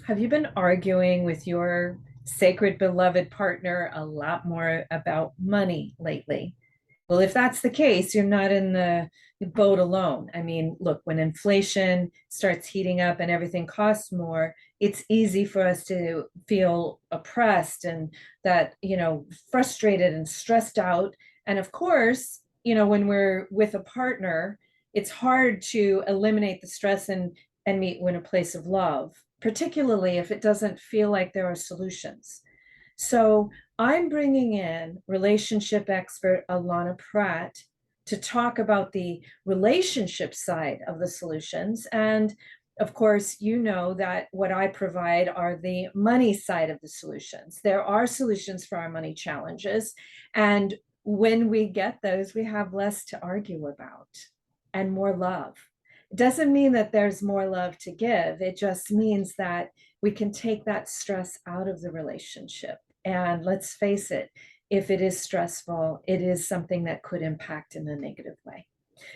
Have you been arguing with your sacred beloved partner a lot more about money lately? Well, if that's the case, you're not in the boat alone. I mean, look, when inflation starts heating up and everything costs more, it's easy for us to feel oppressed and frustrated and stressed out. And of course, when we're with a partner, it's hard to eliminate the stress and meet in a place of love, particularly if it doesn't feel like there are solutions. So I'm bringing in relationship expert Allana Pratt to talk about the relationship side of the solutions. And of course, you know that what I provide are the money side of the solutions. There are solutions for our money challenges. And when we get those, we have less to argue about and more love. It doesn't mean that there's more love to give. It just means that we can take that stress out of the relationship. And let's face it, if it is stressful, it is something that could impact in a negative way.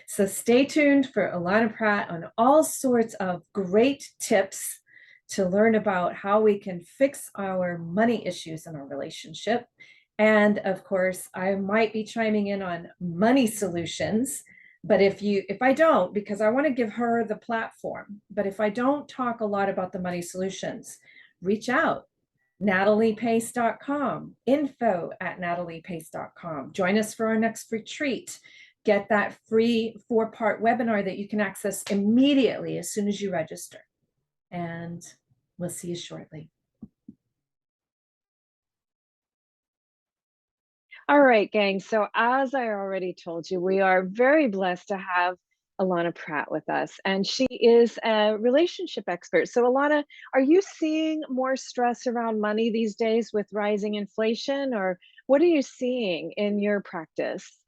So stay tuned for Allana Pratt on all sorts of great tips to learn about how we can fix our money issues in our relationship. And of course, I might be chiming in on money solutions, but if I don't, because I want to give her the platform, but if I don't talk a lot about the money solutions, reach out. NataliePace.com, info@NataliePace.com. Join us for our next retreat. Get that free 4-part webinar that you can access immediately as soon as you register. And we'll see you shortly. All right, gang. So as I already told you, we are very blessed to have Allana Pratt with us, and she is a relationship expert. So Allana, are you seeing more stress around money these days with rising inflation, or what are you seeing in your practice?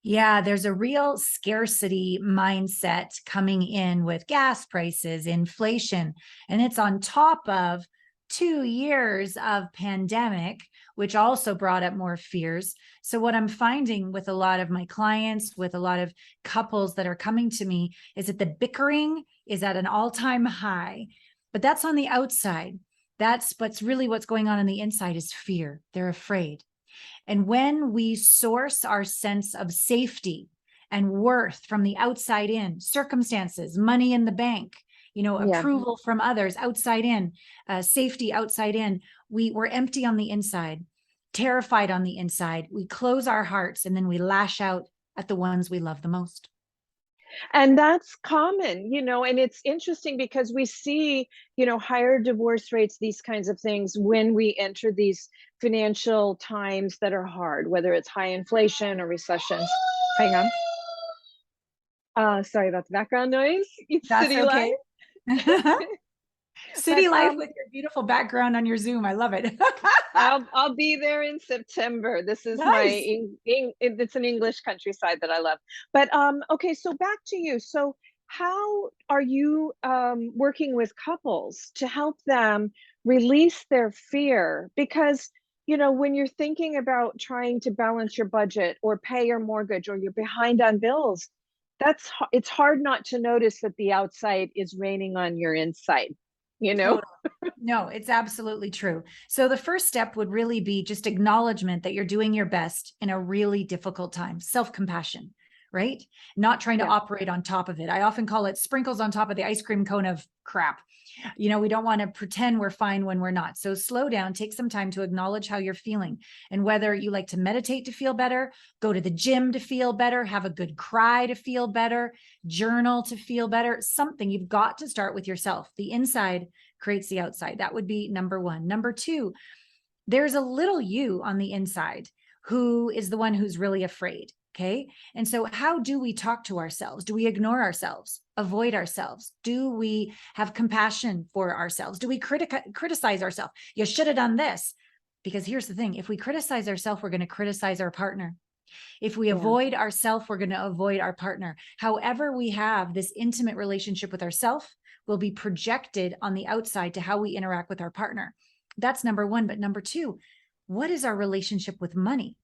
Yeah, there's a real scarcity mindset coming in with gas prices, inflation, and it's on top of 2 years of pandemic, which also brought up more fears. So what I'm finding with a lot of my clients, with a lot of couples that are coming to me, is that the bickering is at an all-time high, but that's on the outside. That's what's going on the inside is fear. They're afraid. And when we source our sense of safety and worth from the outside in, circumstances, money in the bank, Yeah. approval from others, outside in, safety outside in, we're empty on the inside, terrified on the inside. We close our hearts and then we lash out at the ones we love the most. And that's common, and it's interesting because we see, higher divorce rates, these kinds of things when we enter these financial times that are hard, whether it's high inflation or recessions. Hang on. Sorry about the background noise. It's That's city okay. life. City life with your beautiful background on your Zoom. I love it. I'll be there in September. This is Nice. it's an English countryside that I love. But okay, so back to you. So how are you working with couples to help them release their fear? Because when you're thinking about trying to balance your budget or pay your mortgage or you're behind on bills, it's hard not to notice that the outside is raining on your inside. Totally. No, it's absolutely true. So the first step would really be just acknowledgement that you're doing your best in a really difficult time, self-compassion, right? Not trying to operate on top of it. I often call it sprinkles on top of the ice cream cone of crap. We don't want to pretend we're fine when we're not. So slow down, take some time to acknowledge how you're feeling. And whether you like to meditate to feel better, go to the gym to feel better, have a good cry to feel better, journal to feel better, something. You've got to start with yourself. The inside creates the outside. That would be number one. Number two, there's a little you on the inside who is the one who's really afraid. Okay. And so how do we talk to ourselves? Do we ignore ourselves, avoid ourselves? Do we have compassion for ourselves? Do we criticize ourselves? You should have done this. Because here's the thing, if we criticize ourselves, we're going to criticize our partner. If we avoid ourselves, we're going to avoid our partner. However, we have this intimate relationship with ourselves will be projected on the outside to how we interact with our partner. That's number one. But number two, what is our relationship with money?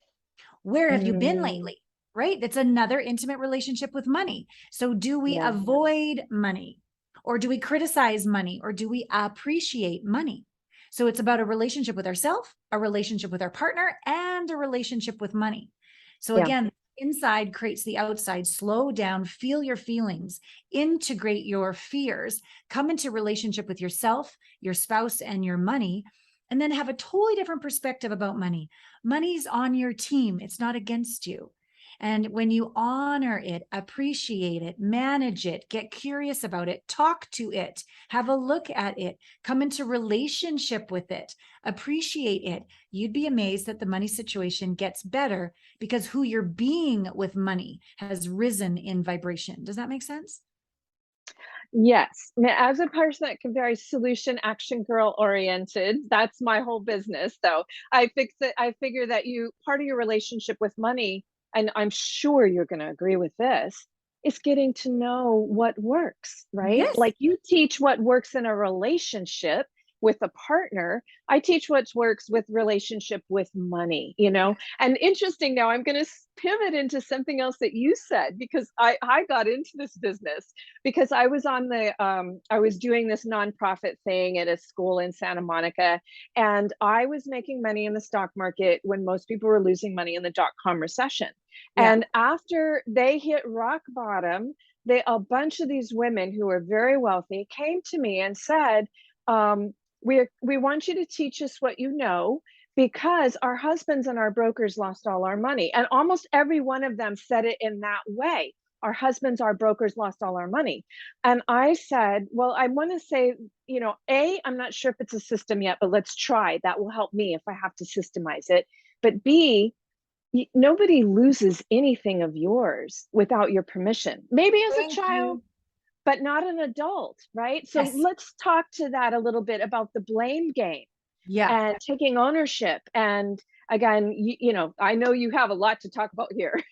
Where have you been lately? Right? That's another intimate relationship with money. So do we avoid money Or do we criticize money? Or do we appreciate money? So it's about a relationship with ourselves, a relationship with our partner, and a relationship with money. So Yeah. again, inside creates the outside. Slow down, feel your feelings, integrate your fears, come into relationship with yourself, your spouse, and your money, and then have a totally different perspective about money. Money's on your team. It's not against you. And when you honor it, appreciate it, manage it, get curious about it, talk to it, have a look at it, come into relationship with it, appreciate it, you'd be amazed that the money situation gets better because who you're being with money has risen in vibration. Does that make sense? Yes. As a person that can very solution action girl oriented, that's my whole business. So I figure that part of your relationship with money, and I'm sure you're going to agree with this, is getting to know what works, right? Yes. Like you teach what works in a relationship with a partner. I teach what works with relationship with money, And interesting, now I'm going to pivot into something else that you said, because I got into this business because I was I was doing this nonprofit thing at a school in Santa Monica, and I was making money in the stock market when most people were losing money in the dot-com recession. Yeah. And after they hit rock bottom, a bunch of these women who were very wealthy came to me and said, we want you to teach us what you know, because our husbands and our brokers lost all our money. And almost every one of them said it in that way. Our husbands, our brokers lost all our money. And I said, well, I want to say, I'm not sure if it's a system yet, but let's try. That will help me if I have to systemize it. But B, nobody loses anything of yours without your permission. Maybe as a child, but not an adult, right? So let's talk to that a little bit about the blame game. Yeah. And taking ownership. And again, I know you have a lot to talk about here.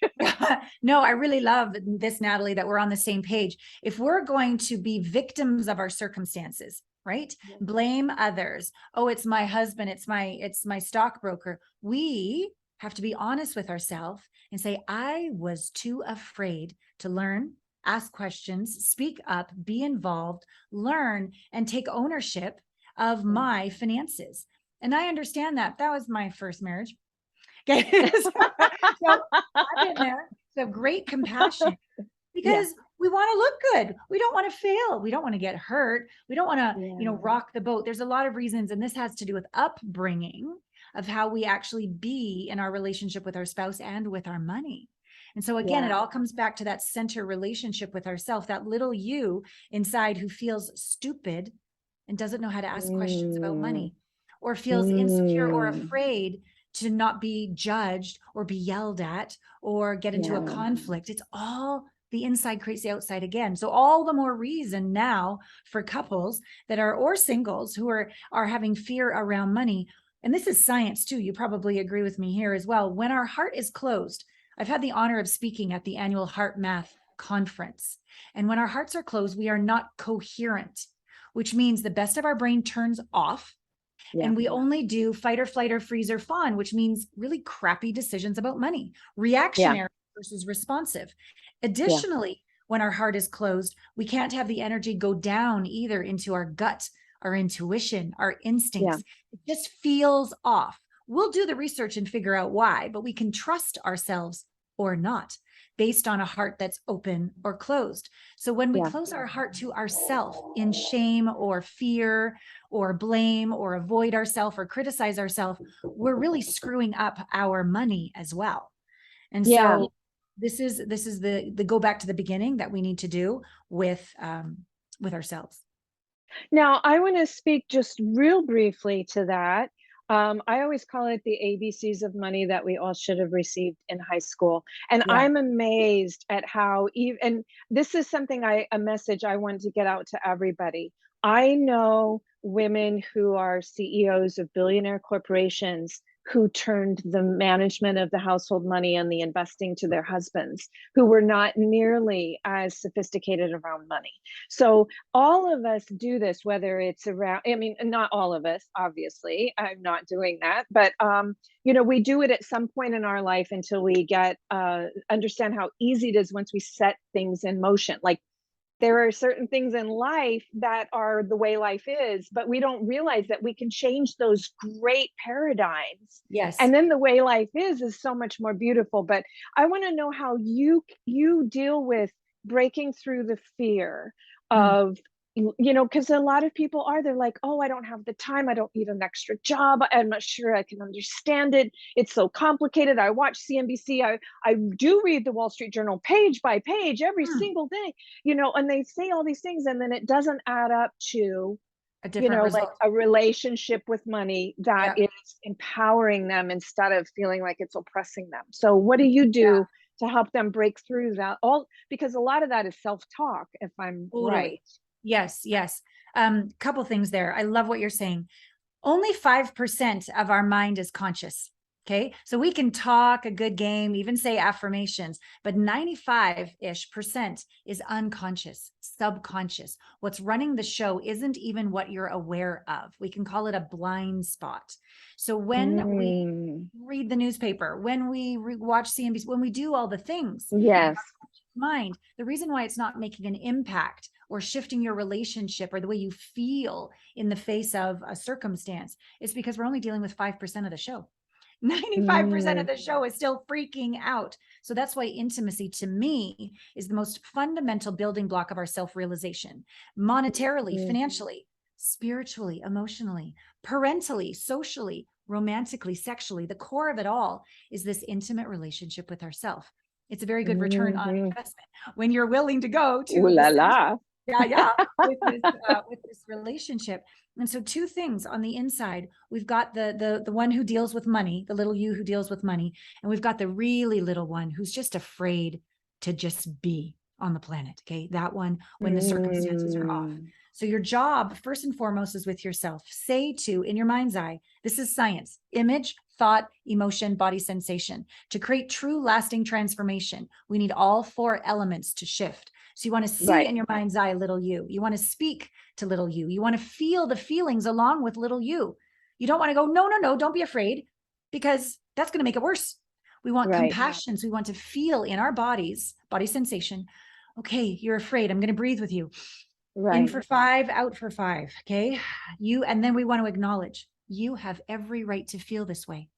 No, I really love this, Natalie, that we're on the same page. If we're going to be victims of our circumstances, right? Yeah. Blame others. Oh, it's my husband. It's my stockbroker. We have to be honest with ourselves and say, I was too afraid to learn, ask questions, speak up, be involved, learn, and take ownership of my finances. And I understand that was my first marriage. Okay. So I've been there. So great compassion, because we want to look good. We don't want to fail. We don't want to get hurt. We don't want to, rock the boat. There's a lot of reasons. And this has to do with upbringing of how we actually be in our relationship with our spouse and with our money. And so again, it all comes back to that center relationship with ourselves, that little you inside who feels stupid and doesn't know how to ask questions about money, or feels insecure or afraid to not be judged or be yelled at or get into a conflict. It's all the inside creates the outside again. So all the more reason now for couples that are, or singles who are having fear around money. And this is science too. You probably agree with me here as well. When our heart is closed, I've had the honor of speaking at the annual Heart Math Conference. And when our hearts are closed, we are not coherent, which means the best of our brain turns off. And we only do fight or flight or freeze or fawn, which means really crappy decisions about money, reactionary versus responsive. Additionally, when our heart is closed, we can't have the energy go down either into our gut, our intuition, our instincts. It just feels off. We'll do the research and figure out why, but we can trust ourselves or not based on a heart that's open or closed. So when we close our heart to ourself in shame or fear or blame or avoid ourselves or criticize ourselves, we're really screwing up our money as well. And so this is the go back to the beginning that we need to do with ourselves. Now, I want to speak just real briefly to that. I always call it the ABCs of money that we all should have received in high school. And I'm amazed at how and this is a message I want to get out to everybody. I know women who are CEOs of billionaire corporations who turned the management of the household money and the investing to their husbands, who were not nearly as sophisticated around money. So all of us do this, whether it's around, not all of us, obviously, I'm not doing that, but we do it at some point in our life until we understand how easy it is once we set things in motion. Like there are certain things in life that are the way life is, but we don't realize that we can change those great paradigms. Yes. And then the way life is so much more beautiful. But I want to know how you deal with breaking through the fear Mm. of, because a lot of people they're like, oh, I don't have the time. I don't need an extra job. I'm not sure I can understand it. It's so complicated. I watch CNBC. I do read the Wall Street Journal page by page every Mm. single day, and they say all these things, and then it doesn't add up to, A different like result. a relationship with money that Yeah. is empowering them instead of feeling like it's oppressing them. So what do you do to help them break through that? All because a lot of that is self-talk, if I'm right. Totally. Yes, yes. Couple things there. I love what you're saying. Only 5% of our mind is conscious. Okay. So we can talk a good game, even say affirmations, but 95-ish% is unconscious, subconscious. What's running the show isn't even what you're aware of. We can call it a blind spot. So when we read the newspaper, when we watch CNBC, when we do all the things, Yes. mind, the reason why it's not making an impact or shifting your relationship or the way you feel in the face of a circumstance is because we're only dealing with 5% of the show. 95% of the show is still freaking out. So that's why intimacy to me is the most fundamental building block of our self-realization, monetarily, financially, spiritually, emotionally, parentally, socially, romantically, sexually. The core of it all is this intimate relationship with ourself. It's a very good return on investment when you're willing to go to Ooh la la. with this relationship. And so two things on the inside, we've got the one who deals with money, the little you who deals with money, and we've got the really little one who's just afraid to just be on the planet. Okay, that one when the circumstances are off. So your job, first and foremost, is with yourself. Say to, in your mind's eye, this is science, image, thought, emotion, body sensation. To create true lasting transformation, we need all four elements to shift. So you want to see in your mind's eye little you. You want to speak to little you. You want to feel the feelings along with little you. You don't want to go, no, no, no, don't be afraid, because that's going to make it worse. We want compassion. So we want to feel in our bodies, body sensation. Okay, you're afraid. I'm going to breathe with you. In for 5, out for 5. Okay. And then we want to acknowledge you have every right to feel this way,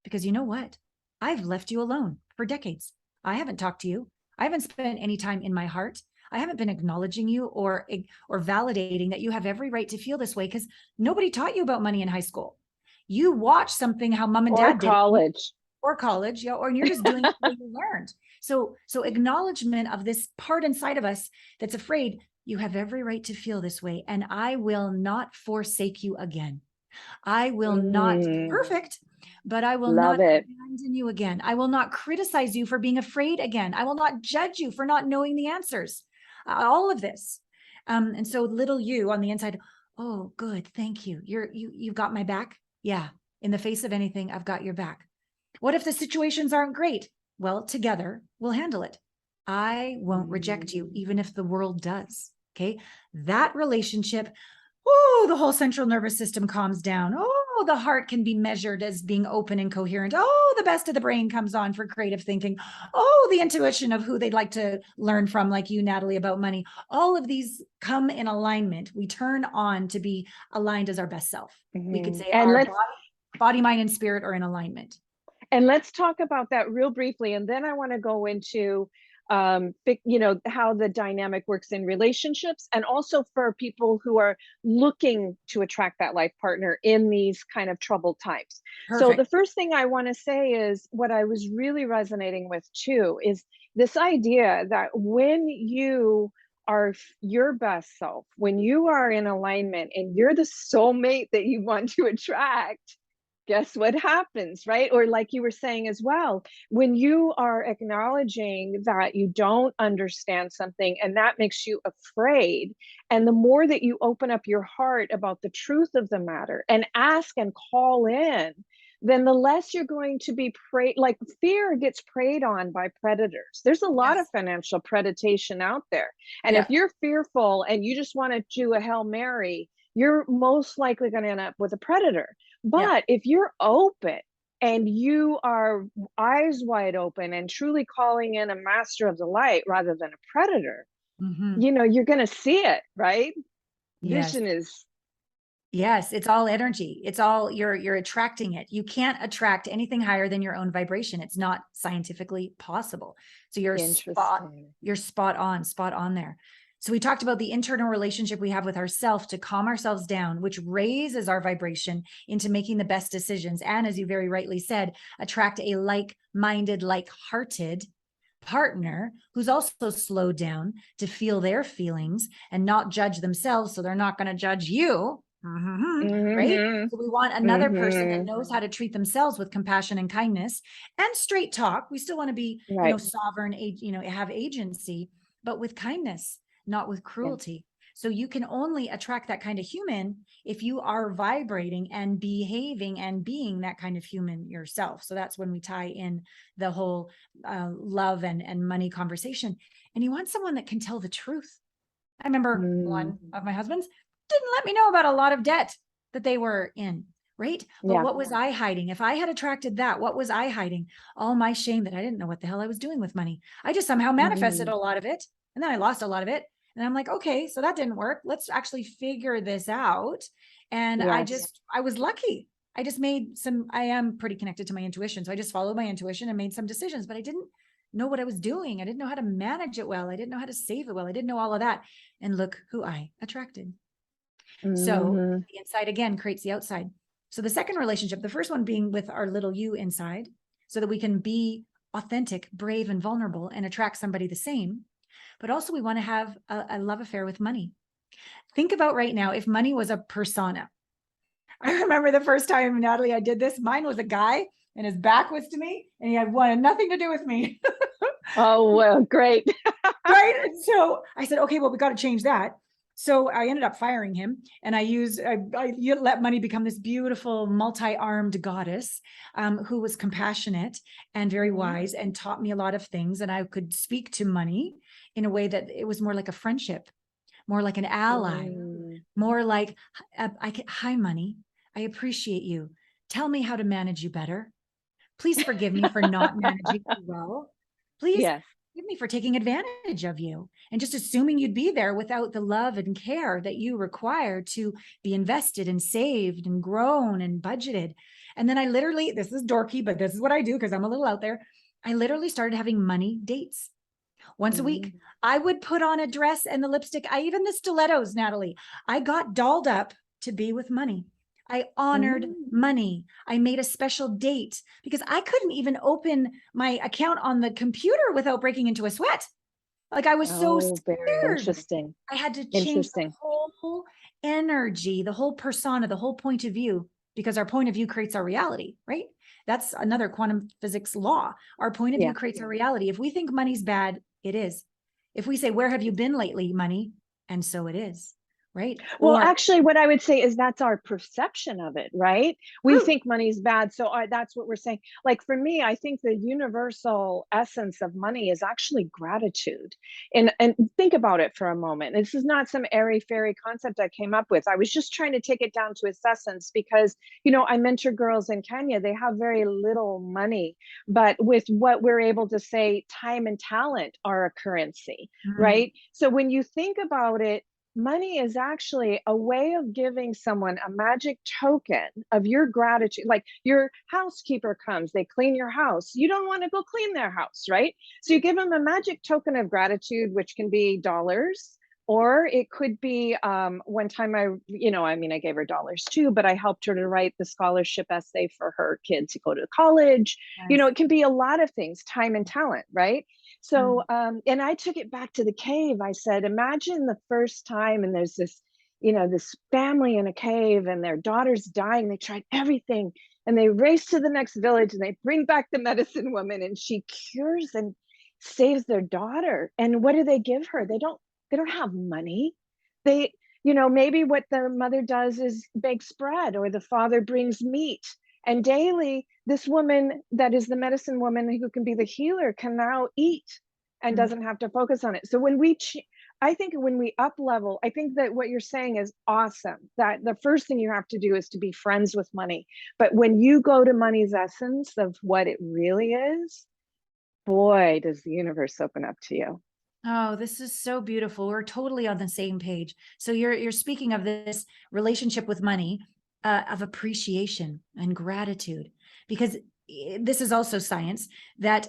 because you know what? I've left you alone for decades. I haven't talked to you. I haven't spent any time in my heart. I haven't been acknowledging you or validating that you have every right to feel this way, because nobody taught you about money in high school. You watched something how mom and dad did, or college, or you're just doing what you learned. So acknowledgement of this part inside of us that's afraid. You have every right to feel this way, and I will not forsake you again. I will not be perfect, but I will not abandon you again. I will not criticize you for being afraid again. I will not judge you for not knowing the answers. All of this. And so little you on the inside, oh, good. Thank you. You've got my back. Yeah. In the face of anything, I've got your back. What if the situations aren't great? Well, together we'll handle it. I won't reject you, even if the world does. Okay. That relationship, oh, the whole central nervous system calms down. Oh, the heart can be measured as being open and coherent. Oh, the best of the brain comes on for creative thinking. Oh, the intuition of who they'd like to learn from, like you, Natalie, about money. All of these come in alignment. We turn on to be aligned as our best self. We could say our body, mind, and spirit are in alignment. And let's talk about that real briefly. And then I want to go into how the dynamic works in relationships, and also for people who are looking to attract that life partner in these kind of troubled times. Perfect. So the first thing I want to say is what I was really resonating with too is this idea that when you are your best self, when you are in alignment and you're the soulmate that you want to attract, guess what happens, right? Or like you were saying as well, when you are acknowledging that you don't understand something and that makes you afraid, and the more that you open up your heart about the truth of the matter and ask and call in, then the less you're going to be preyed, like fear gets preyed on by predators. There's a lot of financial predation out there. And if you're fearful and you just want to do a Hail Mary, you're most likely going to end up with a predator. But if you're open and you are eyes wide open and truly calling in a master of the light rather than a predator, Mhm. you know, you're going to see it, right? Yes. Vision is, Yes, it's all energy. It's all you're attracting it. You can't attract anything higher than your own vibration. It's not scientifically possible. So interesting. you're spot on there. So we talked about the internal relationship we have with ourselves to calm ourselves down, which raises our vibration into making the best decisions. And as you very rightly said, attract a like-minded, like-hearted partner who's also slowed down to feel their feelings and not judge themselves. So they're not going to judge you. Right? Mm-hmm. So we want another person that Mm-hmm. knows how to treat themselves with compassion and kindness and straight talk. We still want to be, Right. sovereign, have agency, but with kindness, not with Yeah. cruelty. So you can only attract that kind of human if you are vibrating and behaving and being that kind of human yourself. So that's when we tie in the whole love and money conversation. And you want someone that can tell the truth. I remember one of my husbands didn't let me know about a lot of debt that they were in, right? But Yeah. what was I hiding? If I had attracted that, what was I hiding? All my shame that I didn't know what the hell I was doing with money. I just somehow manifested a lot of it, and then I lost a lot of it. And I'm like, okay, so that didn't work. Let's actually figure this out. And Yes. I was lucky. I am pretty connected to my intuition. So I just followed my intuition and made some decisions, but I didn't know what I was doing. I didn't know how to manage it well. I didn't know how to save it well. I didn't know all of that. And look who I attracted. So Mm-hmm. the inside again creates the outside. So the second relationship, the first one being with our little you inside, so that we can be authentic, brave, and vulnerable and attract somebody the same. But also we want to have a love affair with money. Think about right now, if money was a persona. I remember the first time, Natalie, I did this. Mine was a guy and his back was to me and he had wanted nothing to do with me. Oh, well, great. Right. And so I said, okay, well, we got to change that. So I ended up firing him, and I let money become this beautiful multi-armed goddess who was compassionate and very wise and taught me a lot of things. And I could speak to money in a way that it was more like a friendship, more like an ally, more like, hi, money. I appreciate you. Tell me how to manage you better. Please forgive me for not managing you well. Please Yes. forgive me for taking advantage of you and just assuming you'd be there without the love and care that you require to be invested and saved and grown and budgeted. And then I literally, this is dorky, but this is what I do because I'm a little out there. I literally started having money dates once a week. I would put on a dress and the lipstick. Even the stilettos, Natalie, I got dolled up to be with money. I honored money. I made a special date because I couldn't even open my account on the computer without breaking into a sweat. Like I was so Very scared. interesting. I had to change the Interesting. whole energy, the whole persona, the whole point of view, because our point of view creates our reality, right? That's another quantum physics law. Our point of Yeah. view creates our reality. If we think money's bad, it is. If we say, where have you been lately, money? And so it is, right? Well, Or actually, what I would say is that's our perception of it, right? We true. think money's bad. So that's what we're saying. Like for me, I think the universal essence of money is actually gratitude. And think about it for a moment. This is not some airy fairy concept I came up with. I was just trying to take it down to its essence because, I mentor girls in Kenya. They have very little money, but with what we're able to say, time and talent are a currency, right? So when you think about it, money is actually a way of giving someone a magic token of your gratitude. Like your housekeeper comes, they clean your house. You don't want to go clean their house, right? So you give them a magic token of gratitude, which can be dollars, or it could be one time I gave her dollars too, but I helped her to write the scholarship essay for her kids to go to college. Nice. It can be a lot of things, time and talent, right? So, and I took it back to the cave. I said, imagine the first time, and there's this, this family in a cave and their daughter's dying. They tried everything and they race to the next village and they bring back the medicine woman and she cures and saves their daughter. And what do they give her? They don't have money. They, maybe what the mother does is bakes bread or the father brings meat. And daily, this woman that is the medicine woman who can be the healer can now eat and doesn't have to focus on it. So I think when we up level, I think that what you're saying is awesome. That the first thing you have to do is to be friends with money. But when you go to money's essence of what it really is, boy, does the universe open up to you. Oh, this is so beautiful. We're totally on the same page. So you're speaking of this relationship with money, of appreciation and gratitude, because this is also science that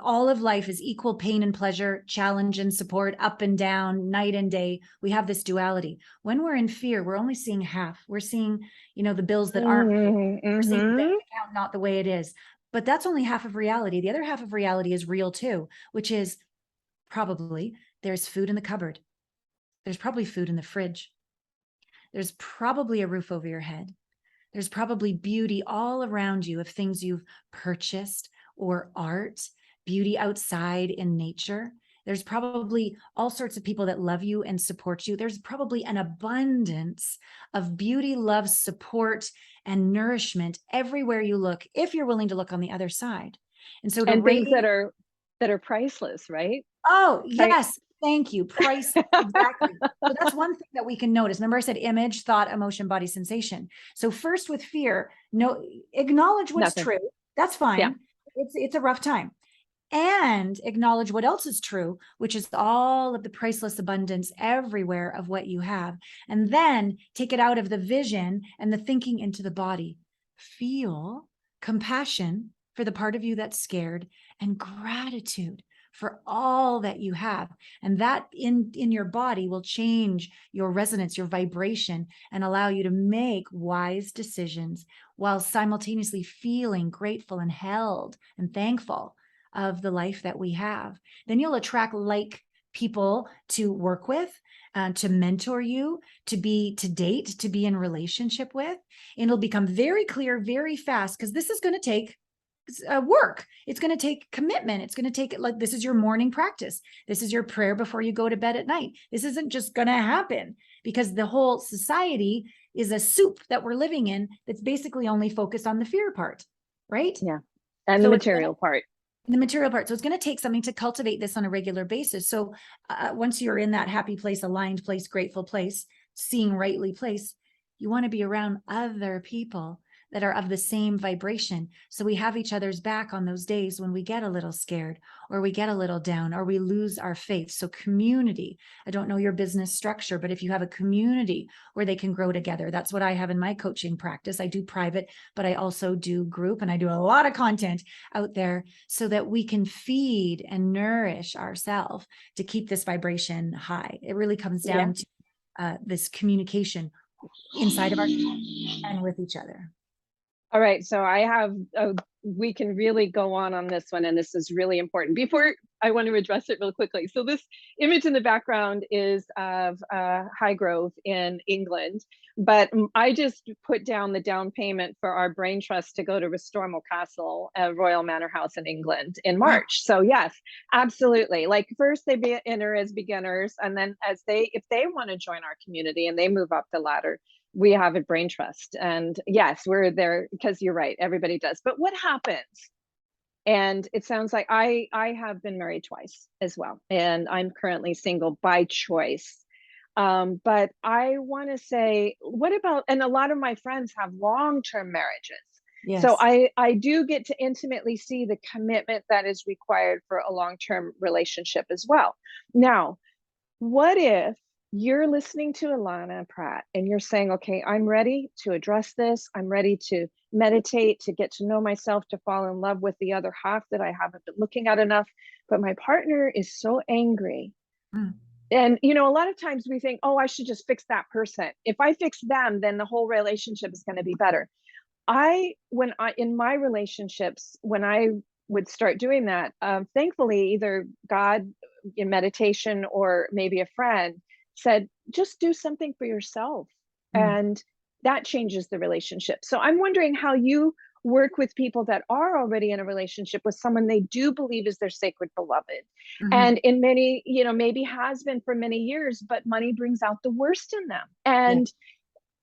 all of life is equal pain and pleasure, challenge and support, up and down, night and day. We have this duality. When we're in fear, we're only seeing half. We're seeing, the bills that aren't paid. We're seeing the bank account not the way it is. But that's only half of reality. The other half of reality is real too, which is probably there's food in the cupboard. There's probably food in the fridge. There's probably a roof over your head. There's probably beauty all around you of things you've purchased or art, beauty outside in nature. There's probably all sorts of people that love you and support you. There's probably an abundance of beauty, love, support, and nourishment everywhere you look, if you're willing to look on the other side. And so to And raise, things that are priceless, right? oh, Right. yes. Thank you. Price. Exactly. So that's one thing that we can notice. Remember, I said image, thought, emotion, body, sensation. So first with fear, acknowledge what's Nothing. true. That's fine. Yeah. It's a rough time. And acknowledge what else is true, which is all of the priceless abundance everywhere of what you have. And then take it out of the vision and the thinking into the body. Feel compassion for the part of you that's scared and gratitude for all that you have. And that in your body will change your resonance, your vibration, and allow you to make wise decisions while simultaneously feeling grateful and held and thankful of the life that we have. Then you'll attract like people to work with, to mentor you, to date, to be in relationship with. And it'll become very clear, very fast, because this is going to take work. It's going to take commitment. It's going to take, like, this is your morning practice. This is your prayer before you go to bed at night. This isn't just going to happen because the whole society is a soup that we're living in that's basically only focused on the fear part, right? Yeah. And So the material part. the material part. So it's going to take something to cultivate this on a regular basis. So once you're in that happy place, aligned place, grateful place, seeing rightly place, you want to be around other people that are of the same vibration. So we have each other's back on those days when we get a little scared or we get a little down or we lose our faith. So community, I don't know your business structure, but if you have a community where they can grow together, that's what I have in my coaching practice. I do private, but I also do group, and I do a lot of content out there so that we can feed and nourish ourselves to keep this vibration high. It really comes down to this communication inside of ourselves and with each other. All right, so we can really go on this one, and this is really important. Before I want to address it real quickly. So this image in the background is of Highgrove in England, but I just put down the down payment for our brain trust to go to Restormel Castle, Royal Manor House in England in March. So yes, absolutely. Like first they enter as beginners, and then if they want to join our community and they move up the ladder, we have a brain trust. And yes, we're there because you're right, everybody does. But what happens? And it sounds like I have been married twice as well, and I'm currently single by choice. But I want to say, what about, and a lot of my friends have long-term marriages. Yes. So I do get to intimately see the commitment that is required for a long-term relationship as well. Now, what if you're listening to Allana Pratt and you're saying, okay, I'm ready to address this. I'm ready to meditate, to get to know myself, to fall in love with the other half that I haven't been looking at enough. But my partner is so angry. And, a lot of times we think, oh, I should just fix that person. If I fix them, then the whole relationship is going to be better. In my relationships, when I would start doing that, thankfully, either God in meditation or maybe a friend said, just do something for yourself. And that changes the relationship. So I'm wondering how you work with people that are already in a relationship with someone they do believe is their sacred beloved. And in many, maybe has been for many years, but money brings out the worst in them.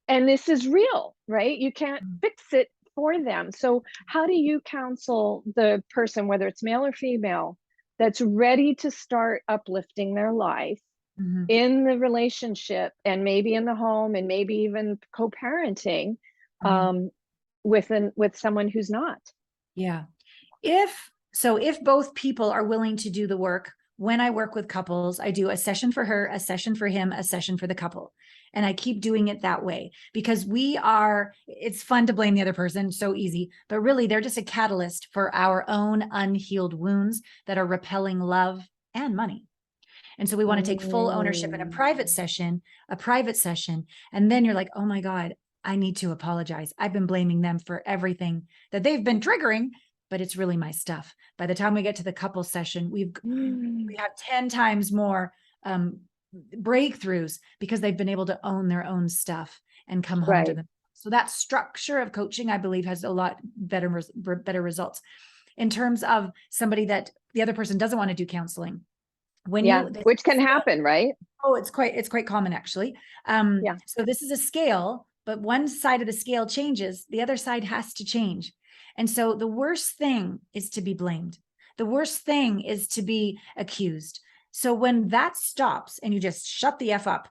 And this is real, right? You can't fix it for them. So how do you counsel the person, whether it's male or female, that's ready to start uplifting their life in the relationship and maybe in the home and maybe even co-parenting with someone who's not? Yeah. If both people are willing to do the work, when I work with couples, I do a session for her, a session for him, a session for the couple. And I keep doing it that way because it's fun to blame the other person, so easy, but really they're just a catalyst for our own unhealed wounds that are repelling love and money. And so we want to take full ownership in a private session, and then you're like, oh my God, I need to apologize. I've been blaming them for everything that they've been triggering, but it's really my stuff. By the time we get to the couple session, we have 10 times more breakthroughs because they've been able to own their own stuff and come home to them. So that structure of coaching, I believe, has a lot better results. In terms of somebody that the other person doesn't want to do counseling, which can happen, right? Oh, it's quite common actually. So this is a scale, but one side of the scale changes, the other side has to change. And so the worst thing is to be blamed. The worst thing is to be accused. So when that stops and you just shut the F up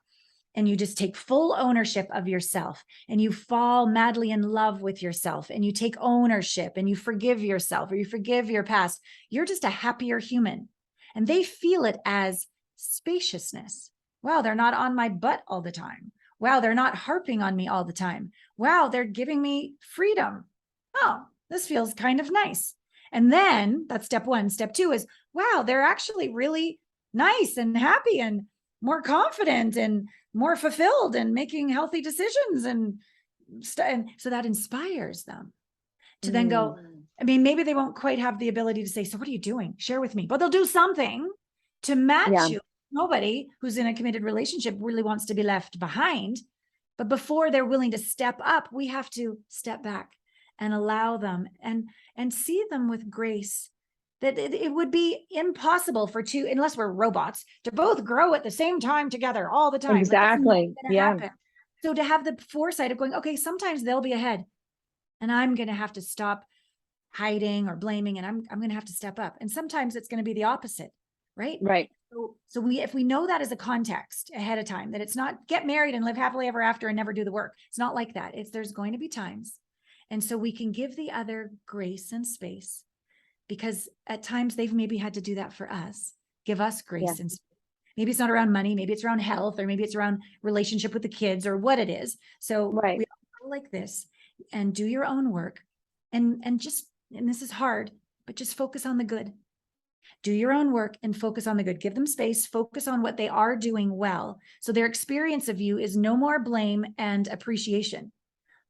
and you just take full ownership of yourself and you fall madly in love with yourself and you take ownership and you forgive yourself or you forgive your past, you're just a happier human. And they feel it as spaciousness. Wow, they're not on my butt all the time. Wow, they're not harping on me all the time. Wow, they're giving me freedom. Oh, this feels kind of nice. And then that's step one. Step two is, wow, they're actually really nice and happy and more confident and more fulfilled and making healthy decisions. And so that inspires them to then go, I mean, maybe they won't quite have the ability to say, so what are you doing? Share with me. But they'll do something to match you. Nobody who's in a committed relationship really wants to be left behind. But before they're willing to step up, we have to step back and allow them and see them with grace. That it would be impossible for two, unless we're robots, to both grow at the same time together all the time. Exactly. Happen. So to have the foresight of going, okay, sometimes they'll be ahead and I'm going to have to stop hiding or blaming, and I'm going to have to step up. And sometimes it's going to be the opposite, right? Right. So if we know that as a context ahead of time, that it's not get married and live happily ever after and never do the work. It's not like that. There's going to be times. And so we can give the other grace and space, because at times they've maybe had to do that for us. Give us grace and space. Maybe it's not around money, maybe it's around health, or maybe it's around relationship with the kids or what it is. So we all go like this, and do your own work and this is hard, but just focus on the good. Do your own work and focus on the good. Give them space, focus on what they are doing well. So their experience of you is no more blame and appreciation.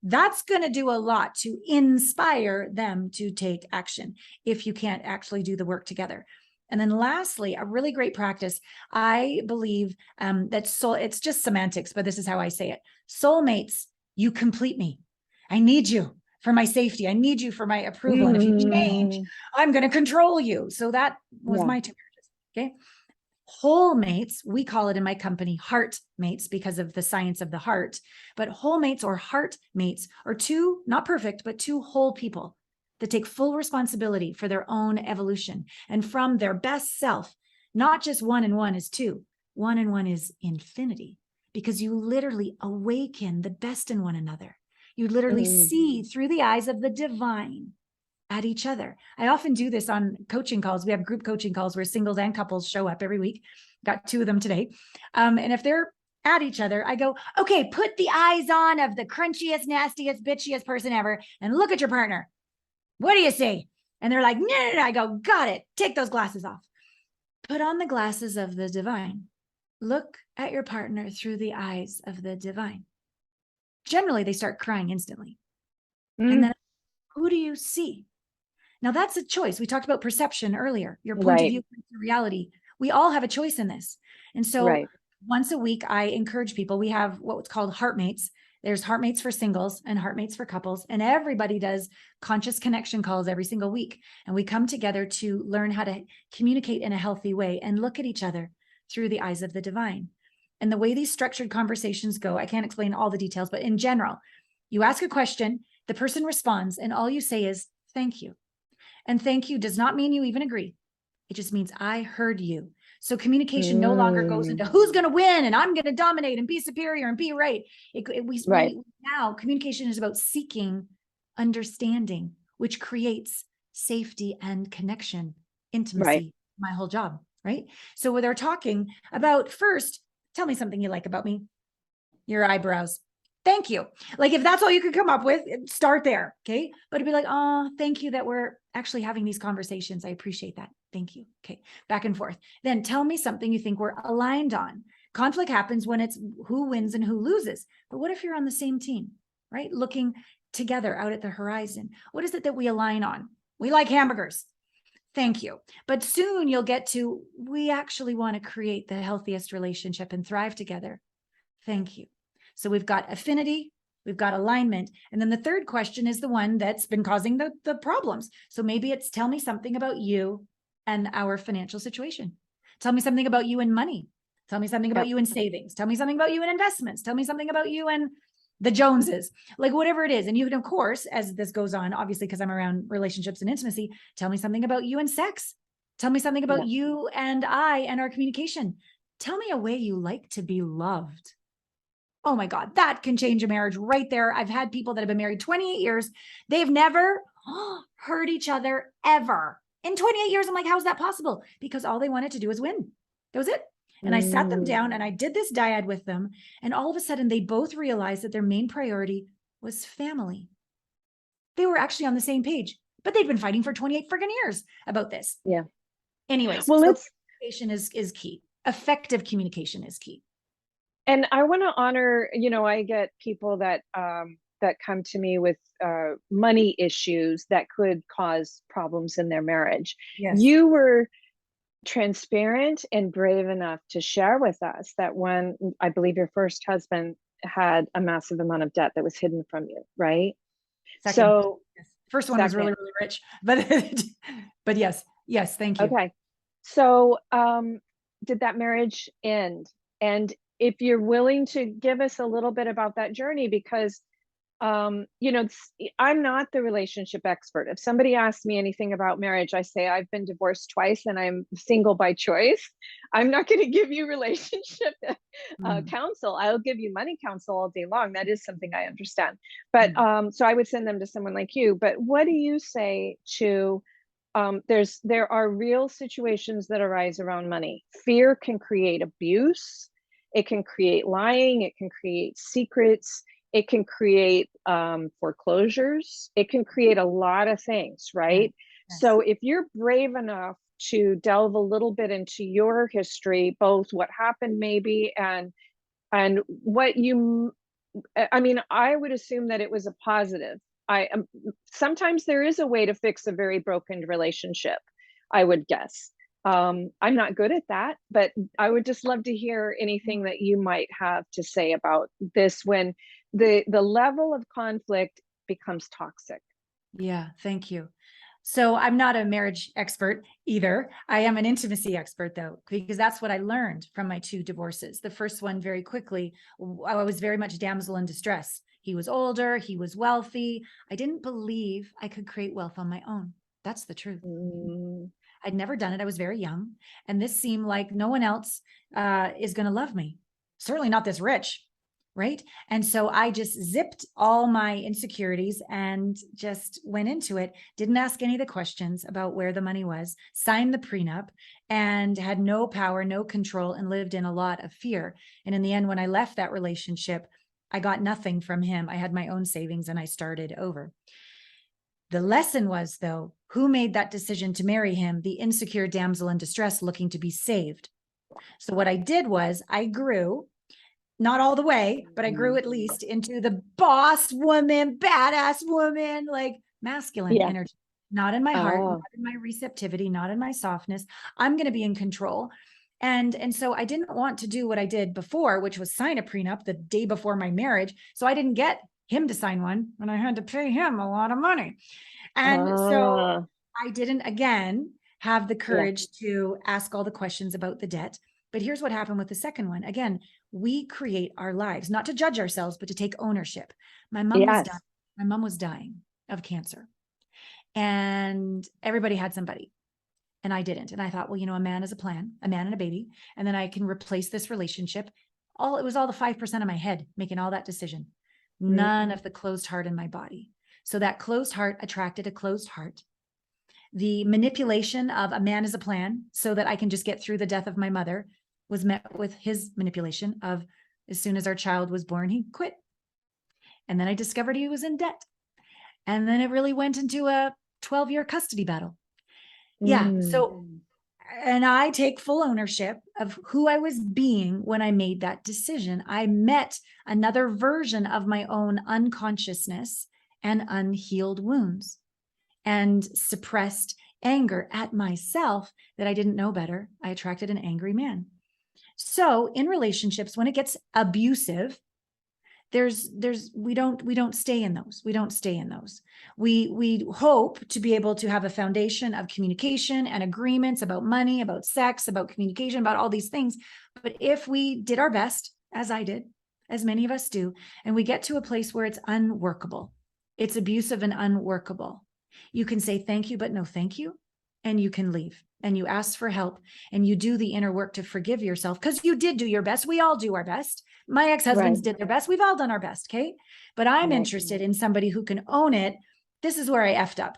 That's going to do a lot to inspire them to take action if you can't actually do the work together. And then lastly, a really great practice, I believe it's just semantics, but this is how I say it. Soulmates, you complete me. I need you for my safety. I need you for my approval. And if you change, I'm going to control you. So that was my two marriages. Okay. Whole mates, we call it in my company heart mates because of the science of the heart. But whole mates or heart mates are two, not perfect, but two whole people that take full responsibility for their own evolution and from their best self. Not just 1 and 1 is 2. 1 and 1 is infinity, because you literally awaken the best in one another. You literally see through the eyes of the divine at each other. I often do this on coaching calls. We have group coaching calls where singles and couples show up every week. Got 2 of them today. And if they're at each other, I go, okay, put the eyes on of the crunchiest, nastiest, bitchiest person ever and look at your partner. What do you see? And they're like, no. I go, got it. Take those glasses off. Put on the glasses of the divine. Look at your partner through the eyes of the divine. Generally, they start crying instantly. And then, who do you see? Now, that's a choice. We talked about perception earlier, your point of view, reality. We all have a choice in this. And so once a week, I encourage people. We have what's called heartmates. There's heartmates for singles and heartmates for couples. And everybody does conscious connection calls every single week. And we come together to learn how to communicate in a healthy way and look at each other through the eyes of the divine. And the way these structured conversations go, I can't explain all the details, but in general, you ask a question, the person responds, and all you say is, thank you. And thank you does not mean you even agree. It just means I heard you. So communication no longer goes into who's going to win and I'm going to dominate and be superior and be right. Now communication is about seeking understanding, which creates safety and connection, intimacy, my whole job. right? So when they're talking about, first, tell me something you like about me. Your eyebrows. Thank you. Like, if that's all you could come up with, start there. Okay. But it'd be like, oh, thank you that we're actually having these conversations. I appreciate that. Thank you. Okay. Back and forth. Then tell me something you think we're aligned on. Conflict happens when it's who wins and who loses. But what if you're on the same team, right? Looking together out at the horizon. What is it that we align on? We like hamburgers. Thank you. But soon you'll get to, we actually want to create the healthiest relationship and thrive together. Thank you. So we've got affinity, we've got alignment. And then the third question is the one that's been causing the problems. So maybe it's, tell me something about you and our financial situation. Tell me something about you and money. Tell me something about you and savings. Tell me something about you and investments. Tell me something about you and the Joneses, like whatever it is. And you can, of course, as this goes on, obviously, because I'm around relationships and intimacy, tell me something about you and sex. Tell me something about you and I and our communication. Tell me a way you like to be loved. Oh my God, that can change a marriage right there. I've had people that have been married 28 years. They've never hurt each other ever. In 28 years, I'm like, how is that possible? Because all they wanted to do was win. That was it. And I sat them down and I did this dyad with them. And all of a sudden, they both realized that their main priority was family. They were actually on the same page, but they'd been fighting for 28 friggin' years about this. Yeah. Anyways, Well, so communication is key. Effective communication is key. And I want to honor, I get people that that come to me with money issues that could cause problems in their marriage. Yes. You were transparent and brave enough to share with us that when, I believe, your first husband had a massive amount of debt that was hidden from you, right? Second. So yes. First one was really, really rich, but yes, thank you. Okay. So did that marriage end? And if you're willing to give us a little bit about that journey, because I'm not the relationship expert. If somebody asks me anything about marriage, I say I've been divorced twice and I'm single by choice. I'm not going to give you relationship counsel. I'll give you money counsel all day long. That is something I understand. But so I would send them to someone like you. But what do you say to there are real situations that arise around money. Fear can create abuse. It can create lying. It can create secrets. It can create foreclosures. It can create a lot of things, right? Yes. So if you're brave enough to delve a little bit into your history, both what happened maybe and what I would assume that it was a positive. Sometimes there is a way to fix a very broken relationship, I would guess. I'm not good at that, but I would just love to hear anything that you might have to say about this when the level of conflict becomes toxic. Yeah, thank you. So I'm not a marriage expert either. I am an intimacy expert though, because that's what I learned from my 2 divorces. The first one, very quickly, I was very much damsel in distress. He was older, he was wealthy. I didn't believe I could create wealth on my own. That's the truth. I'd never done it. I was very young. And this seemed like no one else is going to love me. Certainly not this rich. Right. And so I just zipped all my insecurities and just went into it. Didn't ask any of the questions about where the money was, signed the prenup and had no power, no control, and lived in a lot of fear. And in the end, when I left that relationship, I got nothing from him. I had my own savings and I started over. The lesson was, though, who made that decision to marry him? The insecure damsel in distress looking to be saved. So what I did was I grew, not all the way, but I grew at least into the boss woman, badass woman, like masculine energy, not in my heart, not in my receptivity, not in my softness. I'm going to be in control. And so I didn't want to do what I did before, which was sign a prenup the day before my marriage. So I didn't get him to sign one and I had to pay him a lot of money. And so I didn't, again, have the courage to ask all the questions about the debt. But here's what happened with the second one. Again, we create our lives, not to judge ourselves, but to take ownership. My mom was dying. My mom was dying of cancer. And everybody had somebody. And I didn't. And I thought, well, a man is a plan, a man and a baby. And then I can replace this relationship. It was all the 5% of my head making all that decision. None of the closed heart in my body. So that closed heart attracted a closed heart. The manipulation of a man is a plan so that I can just get through the death of my mother was met with his manipulation of, as soon as our child was born, he quit. And then I discovered he was in debt. And then it really went into a 12-year custody battle. Yeah. So, and I take full ownership of who I was being when I made that decision. I met another version of my own unconsciousness and unhealed wounds and suppressed anger at myself that I didn't know better. I attracted an angry man. So in relationships, when it gets abusive, we don't stay in those. We don't stay in those. We hope to be able to have a foundation of communication and agreements about money, about sex, about communication, about all these things. But if we did our best, as I did, as many of us do, and we get to a place where it's unworkable, it's abusive and unworkable, you can say thank you, but no thank you. And you can leave and you ask for help and you do the inner work to forgive yourself because you did do your best. We all do our best. My ex-husbands did their best. We've all done our best. Okay. But I'm interested in somebody who can own it. This is where I effed up.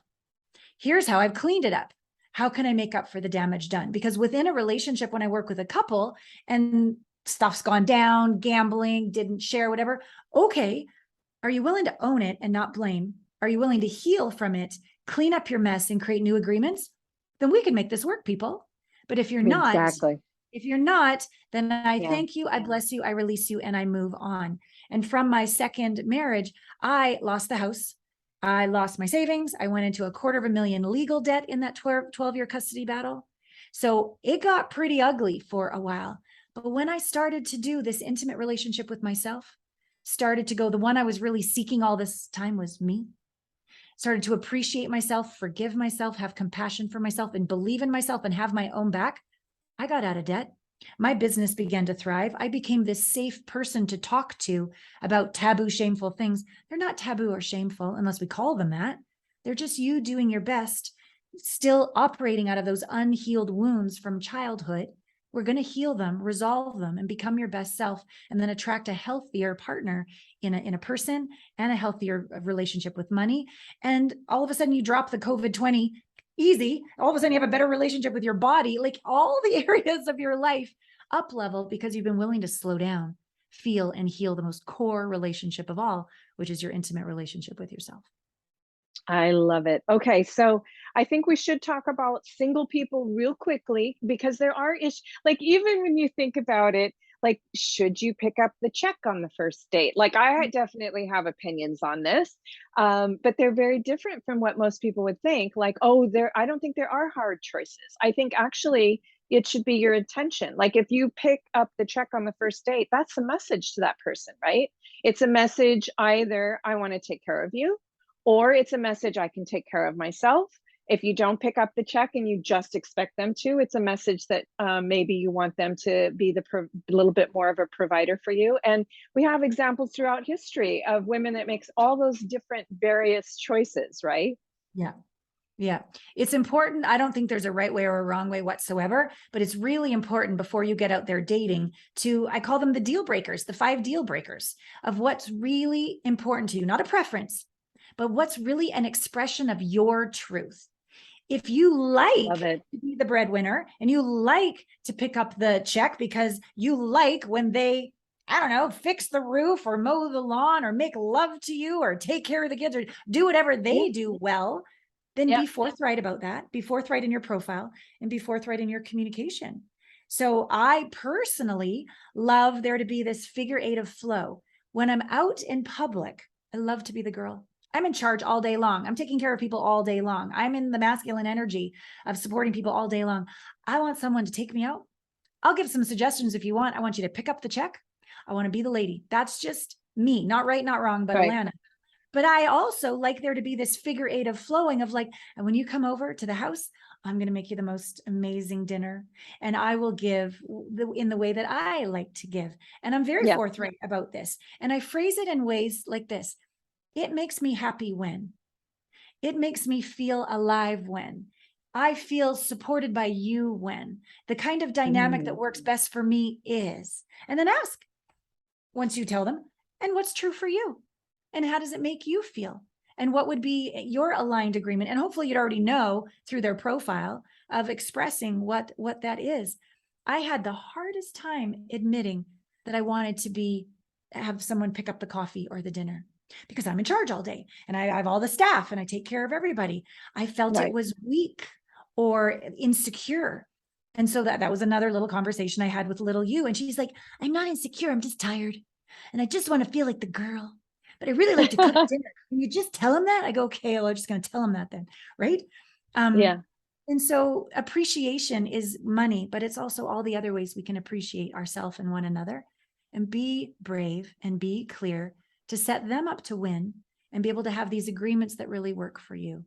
Here's how I've cleaned it up. How can I make up for the damage done? Because within a relationship, when I work with a couple and stuff's gone down, gambling, didn't share, whatever. Okay. Are you willing to own it and not blame? Are you willing to heal from it, clean up your mess and create new agreements? Then we can make this work, people. But if you're not, then I thank you, I bless you, I release you, and I move on. And from my second marriage, I lost the house. I lost my savings. I went into $250,000 legal debt in that 12-year custody battle. So it got pretty ugly for a while. But when I started to do this intimate relationship with myself, started to go, the one I was really seeking all this time was me. Started to appreciate myself, forgive myself, have compassion for myself, and believe in myself and have my own back. I got out of debt. My business began to thrive. I became this safe person to talk to about taboo, shameful things. They're not taboo or shameful unless we call them that. They're just you doing your best, still operating out of those unhealed wounds from childhood. We're going to heal them, resolve them, and become your best self, and then attract a healthier partner in a person and a healthier relationship with money. And all of a sudden you drop the COVID-20 easy. All of a sudden you have a better relationship with your body, like all the areas of your life up level because you've been willing to slow down, feel, and heal the most core relationship of all, which is your intimate relationship with yourself. I love it. Okay, so I think we should talk about single people real quickly because there are issues. Like, even when you think about it, like, should you pick up the check on the first date? Like, I definitely have opinions on this, but they're very different from what most people would think. Like, oh, I don't think there are hard choices. I think actually it should be your intention. Like, if you pick up the check on the first date, that's a message to that person, right? It's a message either I want to take care of you, or it's a message I can take care of myself. If you don't pick up the check and you just expect them to, it's a message that maybe you want them to be a little bit more of a provider for you. And we have examples throughout history of women that makes all those different various choices, right? Yeah. Yeah. It's important. I don't think there's a right way or a wrong way whatsoever, but it's really important before you get out there dating I call them the deal breakers, the 5 deal breakers of what's really important to you, not a preference, but what's really an expression of your truth. If you like to be the breadwinner and you like to pick up the check because you like when they, I don't know, fix the roof or mow the lawn or make love to you or take care of the kids or do whatever they do well, then be forthright about that. Be forthright in your profile and be forthright in your communication. So I personally love there to be this figure 8 of flow. When I'm out in public, I love to be the girl. I'm in charge all day long. I'm taking care of people all day long. I'm in the masculine energy of supporting people all day long. I want someone to take me out. I'll give some suggestions if you want. I want you to pick up the check. I want to be the lady. That's just me. Not right, not wrong, but Allana. But I also like there to be this figure 8 of flowing of like, and when you come over to the house, I'm going to make you the most amazing dinner. And I will give in the way that I like to give. And I'm very forthright about this. And I phrase it in ways like this. It makes me happy when. It makes me feel alive when. I feel supported by you when. The kind of dynamic that works best for me is. And then ask, once you tell them, and what's true for you? And how does it make you feel? And what would be your aligned agreement? And hopefully you'd already know through their profile of expressing what that is. I had the hardest time admitting that I wanted to have someone pick up the coffee or the dinner, because I'm in charge all day and I have all the staff and I take care of everybody. I felt Right. it was weak or insecure. And so that was another little conversation I had with little you. And she's like, I'm not insecure. I'm just tired. And I just want to feel like the girl, but I really like to cook dinner. Can you just tell him that? I go, okay, well, I'm just going to tell him that then. Right. Yeah. And so appreciation is money, but it's also all the other ways we can appreciate ourselves and one another, and be brave and be clear to set them up to win and be able to have these agreements that really work for you.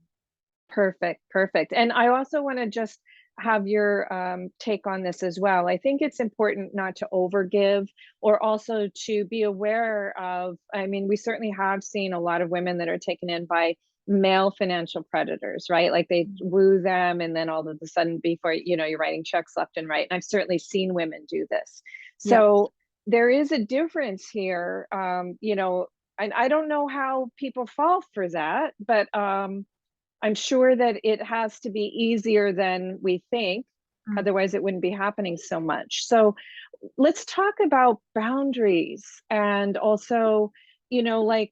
Perfect. Perfect. And I also want to just have your take on this as well. I think it's important not to overgive, or also to be aware of, I mean, we certainly have seen a lot of women that are taken in by male financial predators, right? Like they woo them, and then all of a sudden, before you know, you're writing checks left and right. And I've certainly seen women do this. Yeah. So there is a difference here. You know, and I don't know how people fall for that, but I'm sure that it has to be easier than we think. Mm. Otherwise, it wouldn't be happening so much. So let's talk about boundaries, and also, you know, like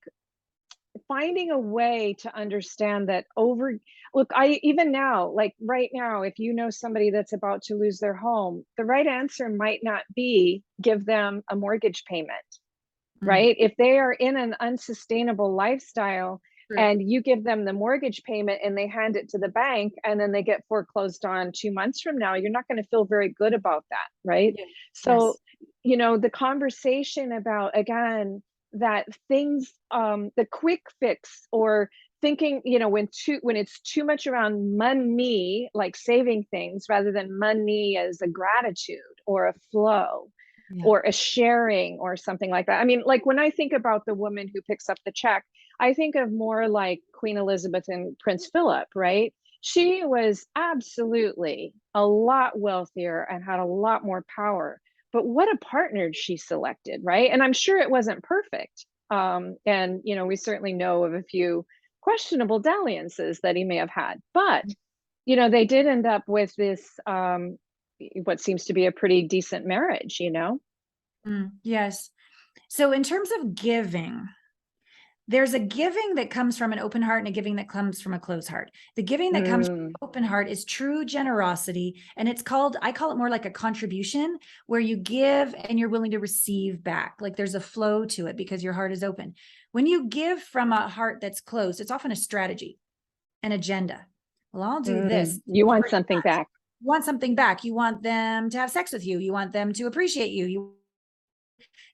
finding a way to understand that look, I even now, like right now, if you know somebody that's about to lose their home, the right answer might not be give them a mortgage payment, right? If they are in an unsustainable lifestyle, True. and you give them the mortgage payment and they hand it to the bank, and then they get foreclosed on 2 months from now, you're not going to feel very good about that, right? Yeah. So, Yes. you know, the conversation about, again, that things, the quick fix, or thinking, you know, when it's too much around money, like saving things, rather than money as a gratitude or a flow, Yeah. or a sharing, or something like that. I mean, like when I think about the woman who picks up the check, I think of more like Queen Elizabeth and Prince Philip, right? She was absolutely a lot wealthier and had a lot more power. But what a partner she selected, right? And I'm sure it wasn't perfect. And, you know, we certainly know of a few questionable dalliances that he may have had. But, you know, they did end up with this, what seems to be a pretty decent marriage, you know? Yes. So in terms of giving, there's a giving that comes from an open heart and a giving that comes from a closed heart. The giving that comes from an open heart is true generosity. And I call it more like a contribution, where you give and you're willing to receive back. Like there's a flow to it because your heart is open. When you give from a heart that's closed, it's often a strategy, an agenda. Well, I'll do this. You want something back. You want something back. You want them to have sex with you. You want them to appreciate you.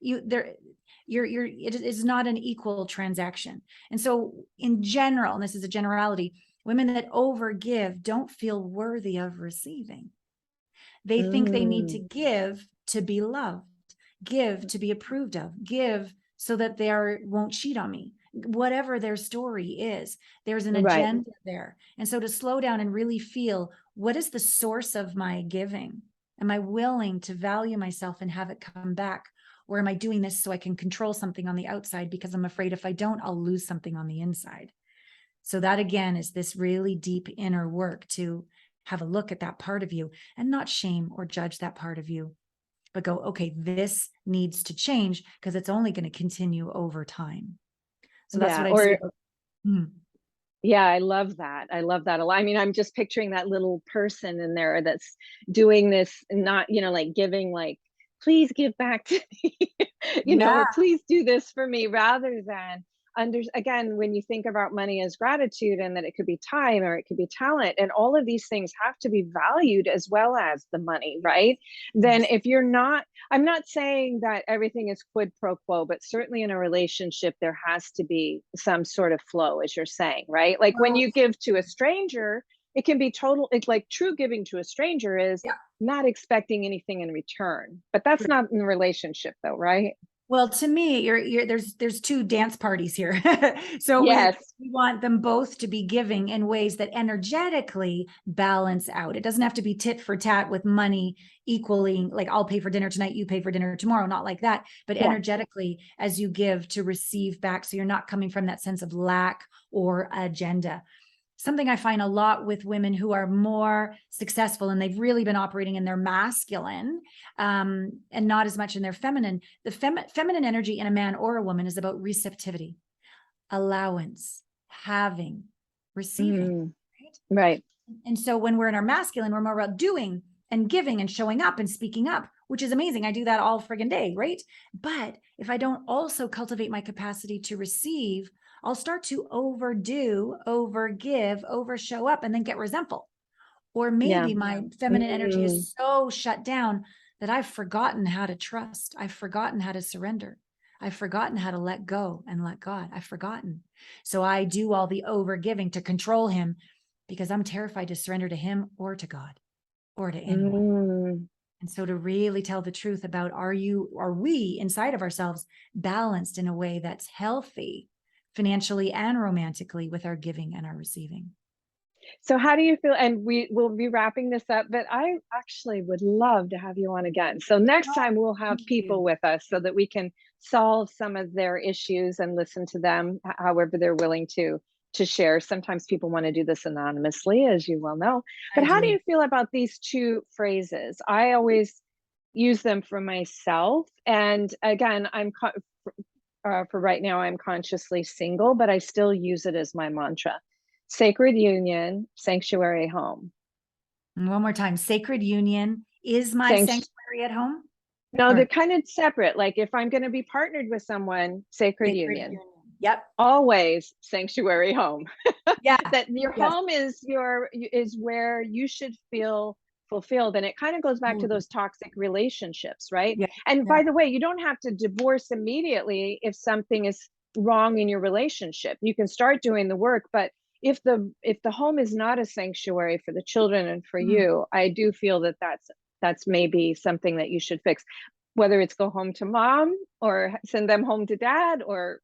It is not an equal transaction. And so in general, and this is a generality, women that overgive don't feel worthy of receiving. They think they need to give to be loved, give to be approved of, give so that won't cheat on me. Whatever their story is, there's an Right. agenda there. And so to slow down and really feel, what is the source of my giving? Am I willing to value myself and have it come back? Or am I doing this so I can control something on the outside because I'm afraid if I don't, I'll lose something on the inside? So that again is this really deep inner work to have a look at that part of you and not shame or judge that part of you, but go, okay, this needs to change because it's only going to continue over time. So that's what I'd say. Yeah, I love that. I love that a lot. I mean, I'm just picturing that little person in there that's doing this, not, you know, like giving, like, please give back to me, you know, or please do this for me, rather than again, when you think about money as gratitude, and that it could be time or it could be talent, and all of these things have to be valued as well as the money, right? Then if you're not, I'm not saying that everything is quid pro quo, but certainly in a relationship, there has to be some sort of flow, as you're saying, right? Like when you give to a stranger, it can be total, it's like true giving to a stranger is not expecting anything in return. But that's not in a relationship though, right? Well, to me, there's two dance parties here. So Yes. we want them both to be giving in ways that energetically balance out. It doesn't have to be tit for tat with money equaling, like I'll pay for dinner tonight, you pay for dinner tomorrow, not like that, but Yeah. energetically as you give to receive back. So you're not coming from that sense of lack or agenda. Something I find a lot with women who are more successful and they've really been operating in their masculine and not as much in their feminine. The feminine energy in a man or a woman is about receptivity, allowance, having, receiving. Right. And so when we're in our masculine, we're more about doing and giving and showing up and speaking up, which is amazing. I do that all friggin' day, right? But if I don't also cultivate my capacity to receive, I'll start to overdo, overgive, over show up, and then get resentful. Or maybe my feminine energy is so shut down that I've forgotten how to trust. I've forgotten how to surrender. I've forgotten how to let go and let God. I've forgotten. So I do all the overgiving to control him because I'm terrified to surrender to him or to God or to anyone. And so to really tell the truth about are we inside of ourselves balanced in a way that's healthy financially and romantically with our giving and our receiving. So how do you feel? And we will be wrapping this up, but I actually would love to have you on again. So next time we'll have people with us so that we can solve some of their issues and listen to them, however they're willing to share. Sometimes people want to do this anonymously, as you well know. But how do you feel about these two phrases? I always use them for myself. And again, for right now, I'm consciously single, but I still use it as my mantra. Sacred union, sanctuary home. And one more time, sacred union is my sanctuary at home? No, they're kind of separate. Like if I'm going to be partnered with someone, sacred union. Yep. Always sanctuary home. Yeah. That your home is where you should feel fulfilled. And it kind of goes back to those toxic relationships, right? Yeah. And by the way, you don't have to divorce immediately if something is wrong in your relationship. You can start doing the work, but if the home is not a sanctuary for the children and for you, I do feel that that's maybe something that you should fix, whether it's go home to mom or send them home to dad, or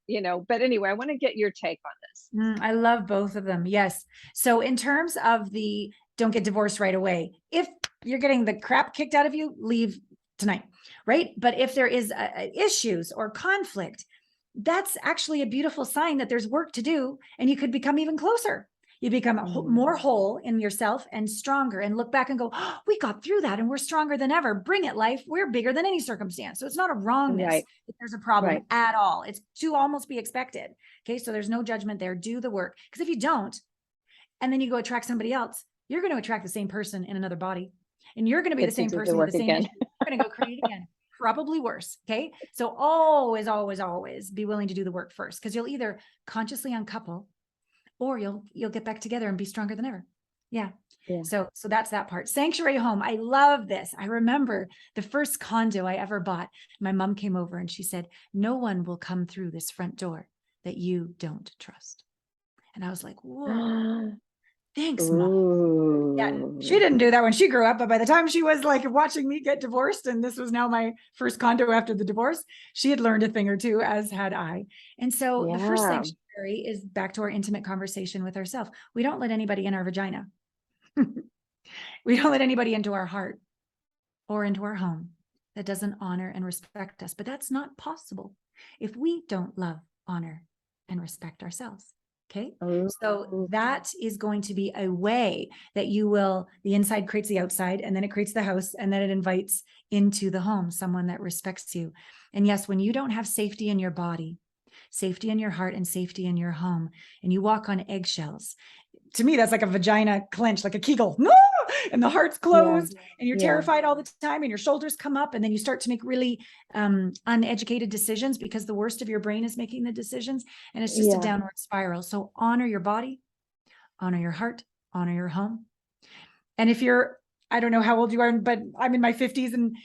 but anyway, I want to get your take on this. I love both of them. Yes. So in terms of the don't get divorced right away, if you're getting the crap kicked out of you, leave tonight, right? But if there is issues or conflict, that's actually a beautiful sign that there's work to do and you could become even closer. You become more whole in yourself and stronger and look back and go, oh, we got through that and we're stronger than ever. Bring it, life. We're bigger than any circumstance. So it's not a wrongness if there's a problem at all. It's to almost be expected. Okay. So there's no judgment there. Do the work. Because if you don't, and then you go attract somebody else, you're going to attract the same person in another body. And you're going to be the same person with the same issue. You're going to go create again. Probably worse. Okay. So always, always, always be willing to do the work first, because you'll either consciously uncouple or you'll get back together and be stronger than ever. Yeah. So that's that part. Sanctuary home. I love this. I remember the first condo I ever bought. My mom came over and she said, no one will come through this front door that you don't trust. And I was like, whoa. Thanks, Mom. Yeah, she didn't do that when she grew up, but by the time she was like watching me get divorced, and this was now my first condo after the divorce, she had learned a thing or two, as had I. And so the first sanctuary is back to our intimate conversation with ourselves. We don't let anybody in our vagina. We don't let anybody into our heart or into our home that doesn't honor and respect us. But that's not possible if we don't love, honor, and respect ourselves. Okay. So that is going to be a way that the inside creates the outside, and then it creates the house, and then it invites into the home someone that respects you. And yes, when you don't have safety in your body, safety in your heart, and safety in your home, and you walk on eggshells, to me, that's like a vagina clench, like a Kegel. No! And the heart's closed and you're terrified all the time and your shoulders come up, and then you start to make really uneducated decisions because the worst of your brain is making the decisions, and it's just a downward spiral. So honor your body, honor your heart, honor your home. And if I don't know how old you are, but I'm in my 50s, and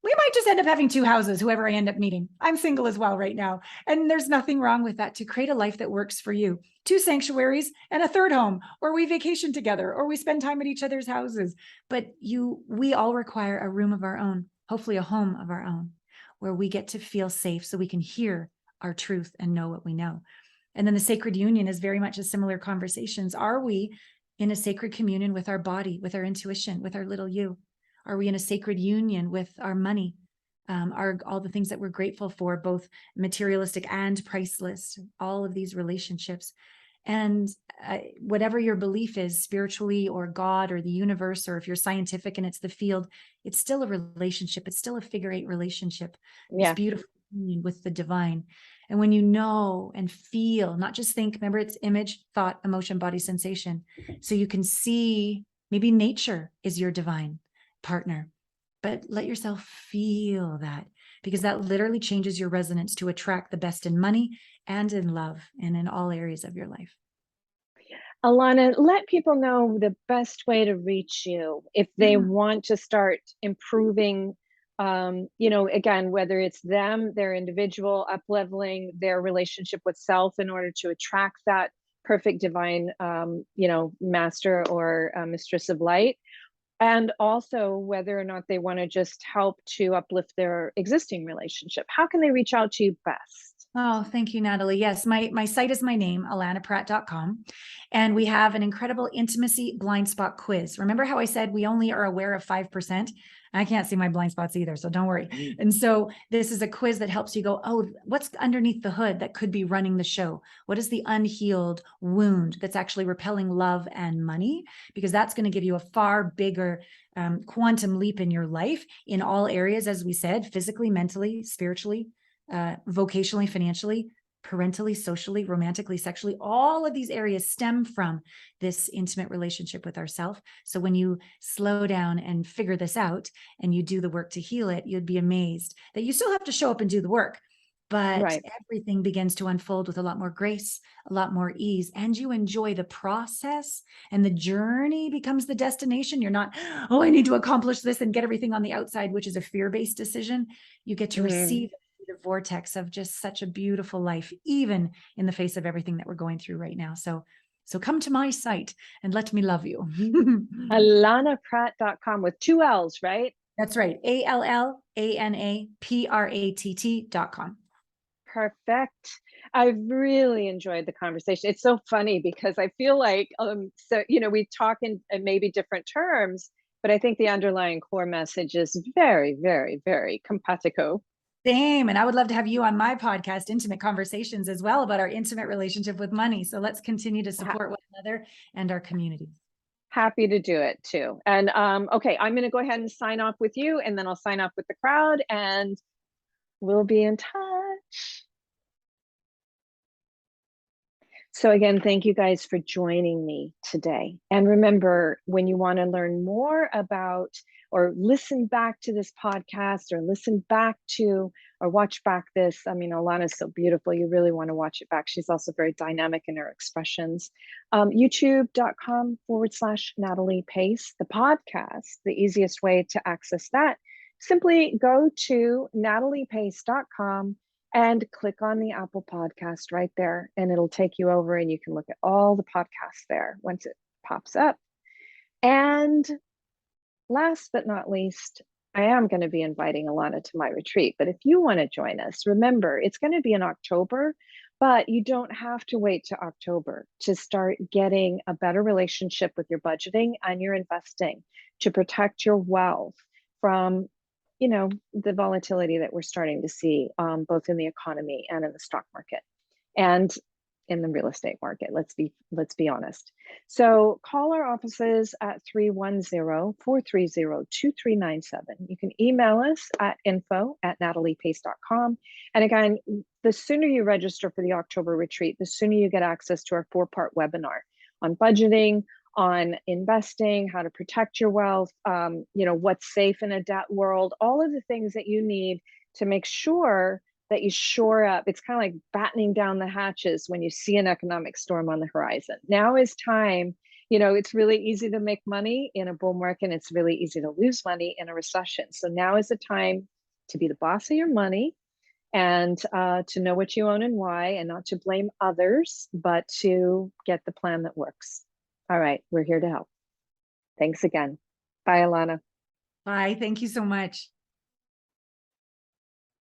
we might just end up having two houses, whoever I end up meeting. I'm single as well right now. And there's nothing wrong with that, to create a life that works for you. 2 sanctuaries and a third home, or we vacation together, or we spend time at each other's houses. But we all require a room of our own, hopefully a home of our own, where we get to feel safe so we can hear our truth and know what we know. And then the sacred union is very much a similar conversations. Are we in a sacred communion with our body, with our intuition, with our little you? Are we in a sacred union with our money? All the things that we're grateful for, both materialistic and priceless, all of these relationships. And whatever your belief is, spiritually or God or the universe, or if you're scientific and it's the field, it's still a relationship. It's still a figure-8 relationship. Yeah. It's beautiful union with the divine. And when you know and feel, not just think, remember it's image, thought, emotion, body, sensation. So you can see maybe nature is your divine partner, but let yourself feel that, because that literally changes your resonance to attract the best in money and in love and in all areas of your life. Allana, let people know the best way to reach you if they want to start improving, again, whether it's them, their individual up-leveling their relationship with self in order to attract that perfect divine, master or mistress of light. And also whether or not they want to just help to uplift their existing relationship. How can they reach out to you best? Oh, thank you, Natalie. Yes, my site is my name, allanapratt.com. And we have an incredible intimacy blind spot quiz. Remember how I said we only are aware of 5%? I can't see my blind spots either, so don't worry. And so this is a quiz that helps you go, oh, what's underneath the hood that could be running the show? What is the unhealed wound that's actually repelling love and money? Because that's going to give you a far bigger quantum leap in your life in all areas, as we said, physically, mentally, spiritually, vocationally, financially, parentally, socially, romantically, sexually. All of these areas stem from this intimate relationship with ourselves. So when you slow down and figure this out and you do the work to heal it, you'd be amazed that you still have to show up and do the work, but everything begins to unfold with a lot more grace, a lot more ease, and you enjoy the process, and the journey becomes the destination. You're not, oh, I need to accomplish this and get everything on the outside, which is a fear-based decision. You get to receive the vortex of just such a beautiful life, even in the face of everything that we're going through right now. So come to my site and let me love you. AllanaPratt.com with 2 L's, right? That's right. AllanaPratt.com. Perfect. I've really enjoyed the conversation. It's so funny because I feel like, we talk in maybe different terms, but I think the underlying core message is very, very, very compatible. Same. And I would love to have you on my podcast, Intimate Conversations, as well, about our intimate relationship with money. So let's continue to support one another and our community. Happy to do it too. And okay, I'm going to go ahead and sign off with you, and then I'll sign off with the crowd, and we'll be in touch. So again, thank you guys for joining me today. And remember, when you want to learn more about or listen back to this podcast, or listen back to or watch back this, I mean, Allana's so beautiful. You really want to watch it back. She's also very dynamic in her expressions. YouTube.com/Natalie Pace, the podcast. The easiest way to access that, simply go to nataliepace.com and click on the Apple podcast right there, and it'll take you over, and you can look at all the podcasts there once it pops up. And last but not least, I am going to be inviting Allana to my retreat. But if you want to join us, remember, it's going to be in October, but you don't have to wait to October to start getting a better relationship with your budgeting and your investing, to protect your wealth from the volatility that we're starting to see, both in the economy and in the stock market and in the real estate market. Let's be honest. So call our offices at 310-430-2397. You can email us at info@nataliepace.com. And again, the sooner you register for the October retreat, the sooner you get access to our 4-part webinar on budgeting, on investing, how to protect your wealth, what's safe in a debt world, all of the things that you need to make sure that you shore up. It's kind of like battening down the hatches when you see an economic storm on the horizon. Now is time. It's really easy to make money in a bull market, and it's really easy to lose money in a recession. So now is the time to be the boss of your money, and to know what you own and why, and not to blame others, but to get the plan that works. All right, we're here to help. Thanks again. Bye, Allana. Bye. Thank you so much.